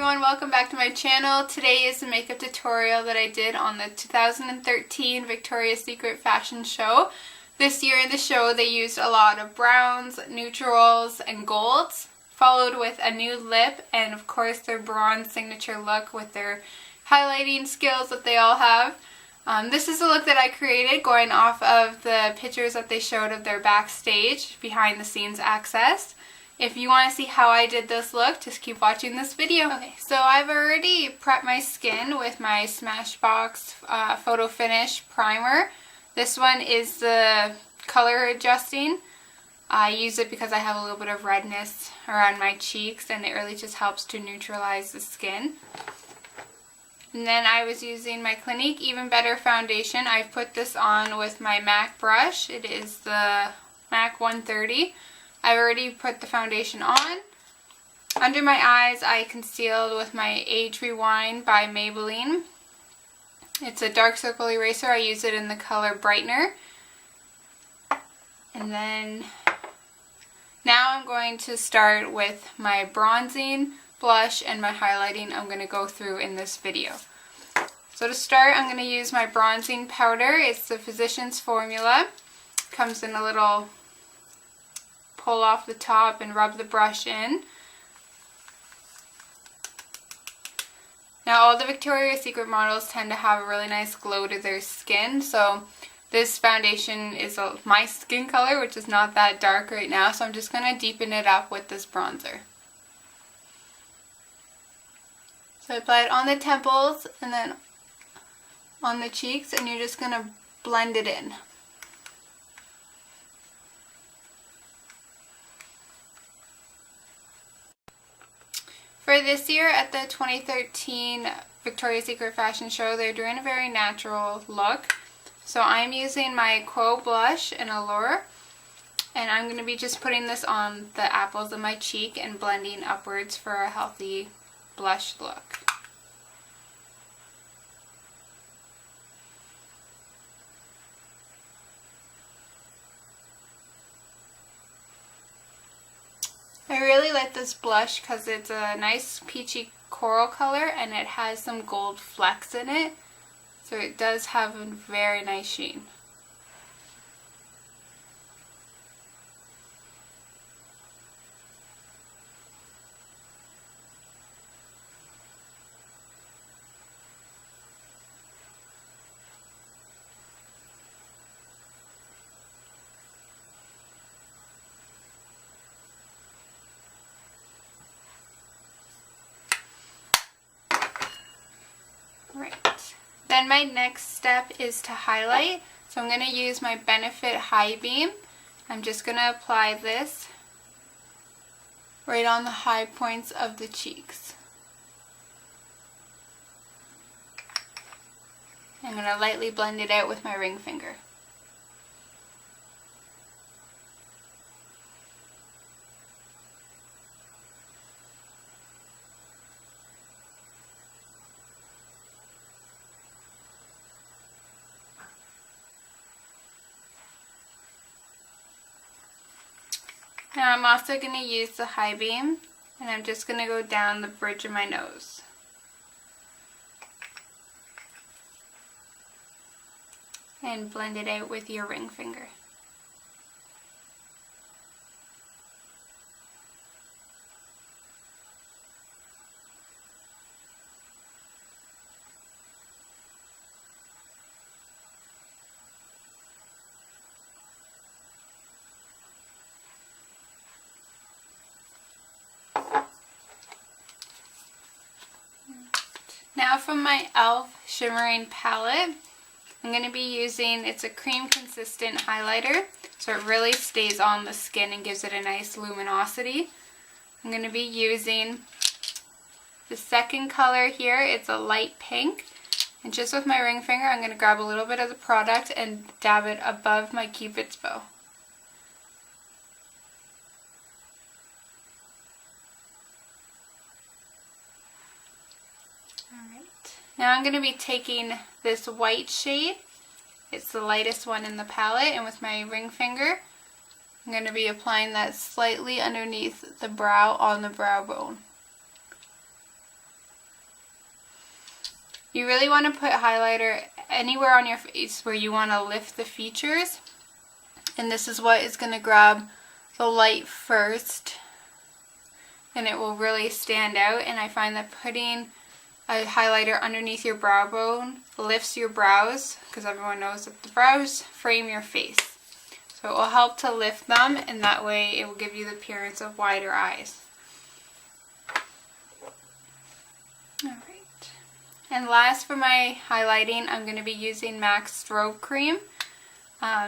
everyone, welcome back to my channel. Today is a makeup tutorial that I did on the 2013 Victoria's Secret fashion show. This year in the show they used a lot of browns, neutrals, and golds, followed with a new lip and of course their bronze signature look with their highlighting skills that they all have. This is the look that I created going off of the pictures that they showed of their backstage behind the scenes access. If you want to see how I did this look, just keep watching this video. Okay, so I've already prepped my skin with my Smashbox Photo Finish Primer. This one is the color adjusting. I use it because I have a little bit of redness around my cheeks and it really just helps to neutralize the skin. And then I was using my Clinique Even Better foundation. I've put this on with my MAC brush. It is the MAC 130. I've already put the foundation on. Under my eyes I concealed with my Age Rewind by Maybelline. It's a dark circle eraser. I use it in the color Brightener. And then now I'm going to start with my bronzing, blush, and my highlighting I'm going to go through in this video. So to start I'm going to use my bronzing powder. It's the Physicians Formula. It comes in a little pull off the top and rub the brush in. Now all the Victoria's Secret models tend to have a really nice glow to their skin, so this foundation is my skin color, which is not that dark right now, so I'm just going to deepen it up with this bronzer. So I apply it on the temples and then on the cheeks, and you're just going to blend it in. For this year at the 2013 Victoria's Secret fashion show, they're doing a very natural look. So I'm using my Quo blush in Allure, and I'm going to be just putting this on the apples of my cheek and blending upwards for a healthy blush look. I really like this blush because it's a nice peachy coral color and it has some gold flecks in it, so it does have a very nice sheen. Right. Then my next step is to highlight. So I'm going to use my Benefit High Beam. I'm just going to apply this right on the high points of the cheeks. I'm going to lightly blend it out with my ring finger. Now I'm also going to use the high beam, and I'm just going to go down the bridge of my nose. And blend it out with your ring finger. Now from my e.l.f. Shimmering Palette, I'm going to be using, it's a cream consistent highlighter, so it really stays on the skin and gives it a nice luminosity. I'm going to be using the second color here, it's a light pink, and just with my ring finger I'm going to grab a little bit of the product and dab it above my Cupid's bow. Now I'm going to be taking this white shade, it's the lightest one in the palette, and with my ring finger I'm going to be applying that slightly underneath the brow on the brow bone. You really want to put highlighter anywhere on your face where you want to lift the features. And this is what is going to grab the light first. And it will really stand out. And I find that putting a highlighter underneath your brow bone lifts your brows, because everyone knows that the brows frame your face. So it will help to lift them, and that way it will give you the appearance of wider eyes. Alright. And last for my highlighting, I'm going to be using MAC Strobe Cream.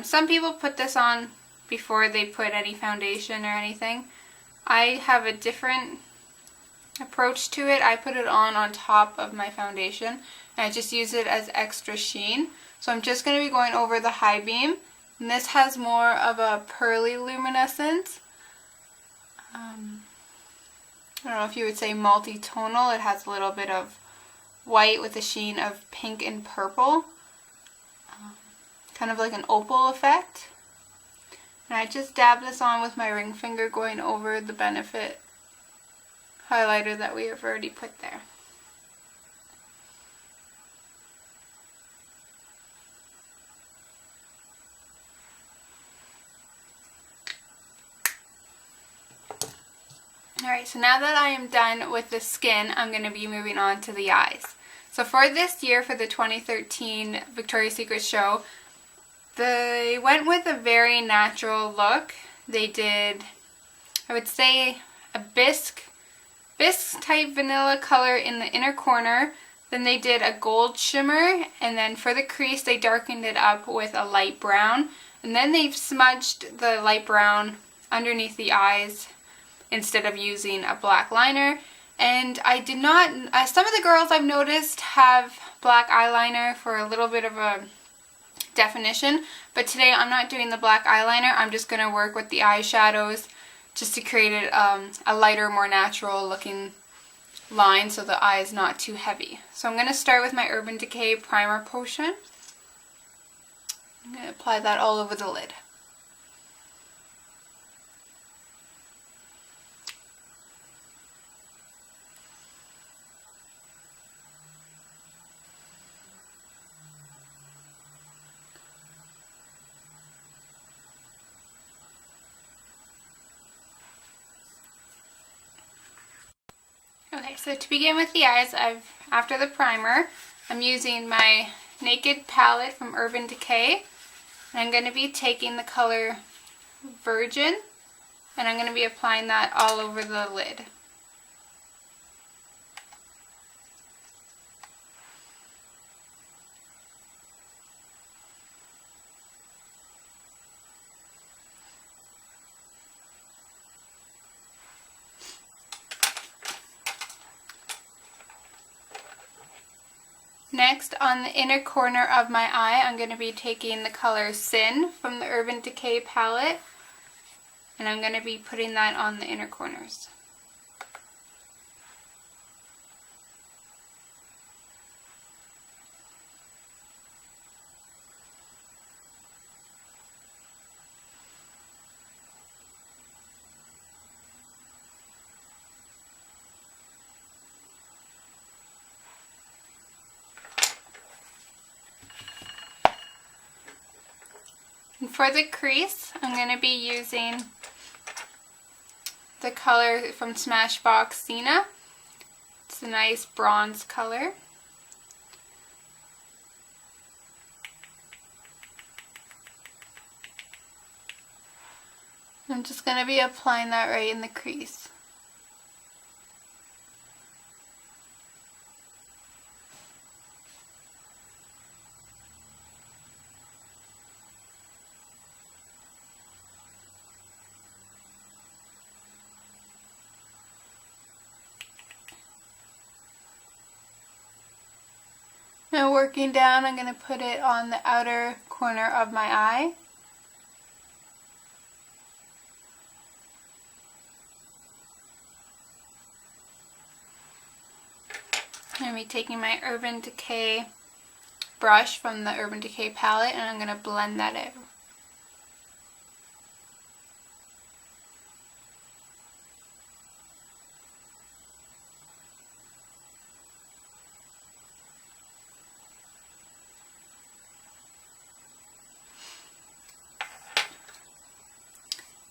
Some people put this on before they put any foundation or anything. I have a different approach to it. I put it on top of my foundation, and I just use it as extra sheen. So I'm just going to be going over the high beam, and this has more of a pearly luminescence. I don't know if you would say multi-tonal. It has a little bit of white with a sheen of pink and purple, kind of like an opal effect. And I just dab this on with my ring finger, going over the Benefit highlighter that we have already put there. Alright, so now that I am done with the skin, I'm going to be moving on to the eyes. So for this year, for the 2013 Victoria's Secret show, they went with a very natural look. They did, I would say, a bisque type vanilla color in the inner corner. Then they did a gold shimmer, and then for the crease they darkened it up with a light brown. And then they've smudged the light brown underneath the eyes instead of using a black liner. And I did not, some of the girls I've noticed have black eyeliner for a little bit of a definition, but today I'm not doing the black eyeliner. I'm just going to work with the eyeshadows just to create a lighter, more natural looking line so the eye is not too heavy. So I'm going to start with my Urban Decay Primer Potion. I'm going to apply that all over the lid. Okay, so to begin with the eyes, after the primer, I'm using my Naked palette from Urban Decay. And I'm going to be taking the color Virgin, and I'm going to be applying that all over the lid. Next, on the inner corner of my eye, I'm going to be taking the color Sin from the Urban Decay palette, and I'm going to be putting that on the inner corners. And for the crease, I'm going to be using the color from Smashbox Sienna. It's a nice bronze color. I'm just going to be applying that right in the crease. Now working down, I'm going to put it on the outer corner of my eye. I'm going to be taking my Urban Decay brush from the Urban Decay palette, and I'm going to blend that out.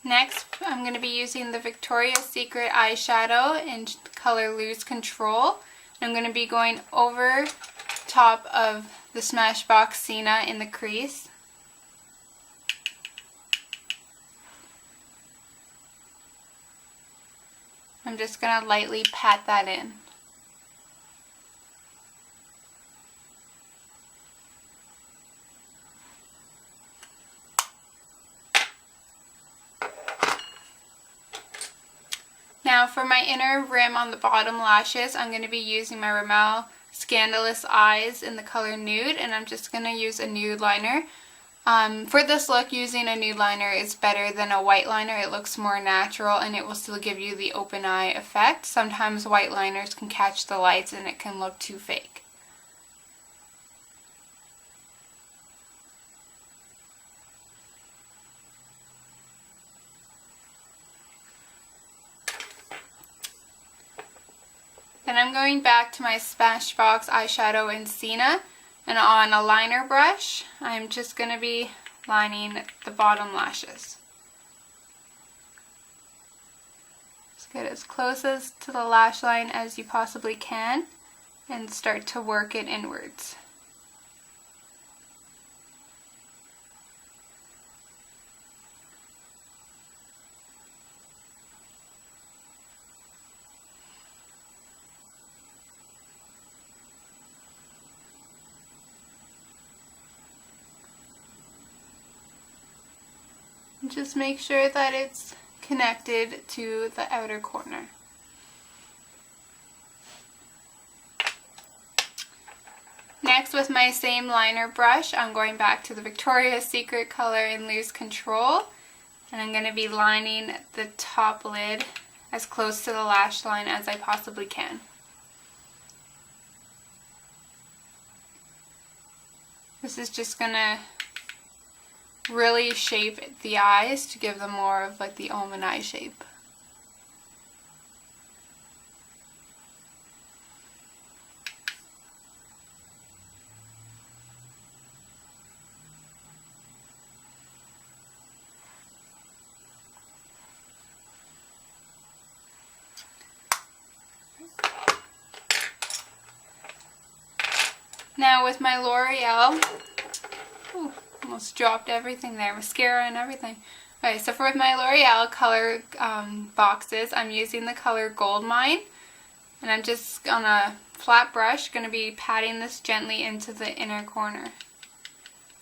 Next, I'm going to be using the Victoria's Secret eyeshadow in color Lose Control. I'm going to be going over top of the Smashbox Sienna in the crease. I'm just going to lightly pat that in. Now for my inner rim on the bottom lashes, I'm going to be using my Rimmel Scandalous Eyes in the color Nude, and I'm just going to use a nude liner. For this look, using a nude liner is better than a white liner. It looks more natural and it will still give you the open eye effect. Sometimes white liners can catch the lights and it can look too fake. Then I'm going back to my Smashbox eyeshadow in Sienna, and on a liner brush, I'm just going to be lining the bottom lashes. Just get as close as to the lash line as you possibly can and start to work it inwards. Just make sure that it's connected to the outer corner. Next, with my same liner brush, I'm going back to the Victoria's Secret color in Lose Control, and I'm going to be lining the top lid as close to the lash line as I possibly can. This is just going to really shape the eyes to give them more of like the almond eye shape. Now with my L'Oreal, almost dropped everything there, mascara and everything. Okay, so for my L'Oreal color boxes, I'm using the color Gold Mine, and I'm just on a flat brush going to be patting this gently into the inner corner.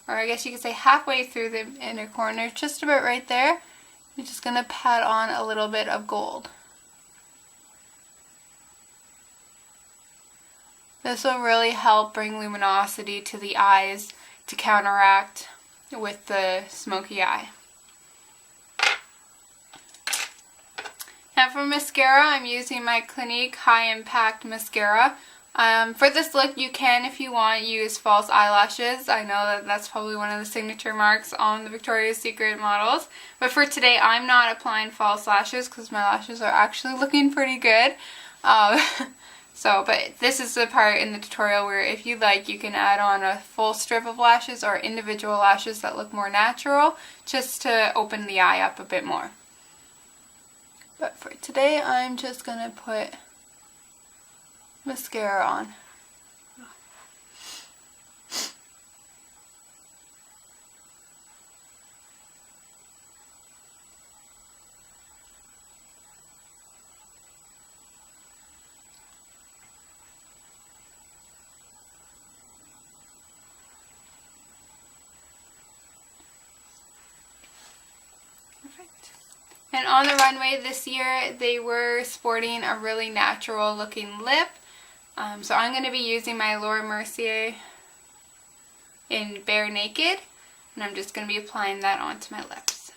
Or I guess you could say halfway through the inner corner, just about right there. You're just going to pat on a little bit of gold. This will really help bring luminosity to the eyes to counteract with the smoky eye. Now for mascara, I'm using my Clinique High Impact Mascara. For this look, you can, if you want, use false eyelashes. I know that that's probably one of the signature marks on the Victoria's Secret models. But for today, I'm not applying false lashes because my lashes are actually looking pretty good. But this is the part in the tutorial where if you like, you can add on a full strip of lashes or individual lashes that look more natural, just to open the eye up a bit more. But for today, I'm just going to put mascara on. And on the runway this year, they were sporting a really natural looking lip. So I'm going to be using my Laura Mercier in Bare Naked, and I'm just going to be applying that onto my lips.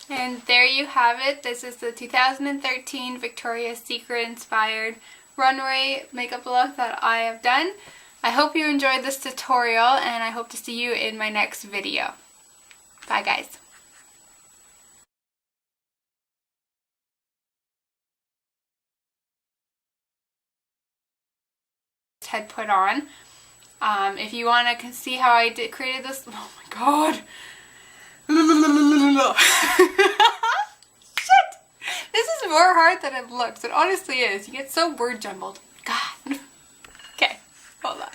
And there you have it. This is the 2013 Victoria's Secret inspired runway makeup look that I have done. I hope you enjoyed this tutorial, and I hope to see you in my next video. Bye guys. Head put on. If you want to see how I created this, oh my god. Shit! This is more hard than it looks. It honestly is. You get so word jumbled. God. Okay, hold on.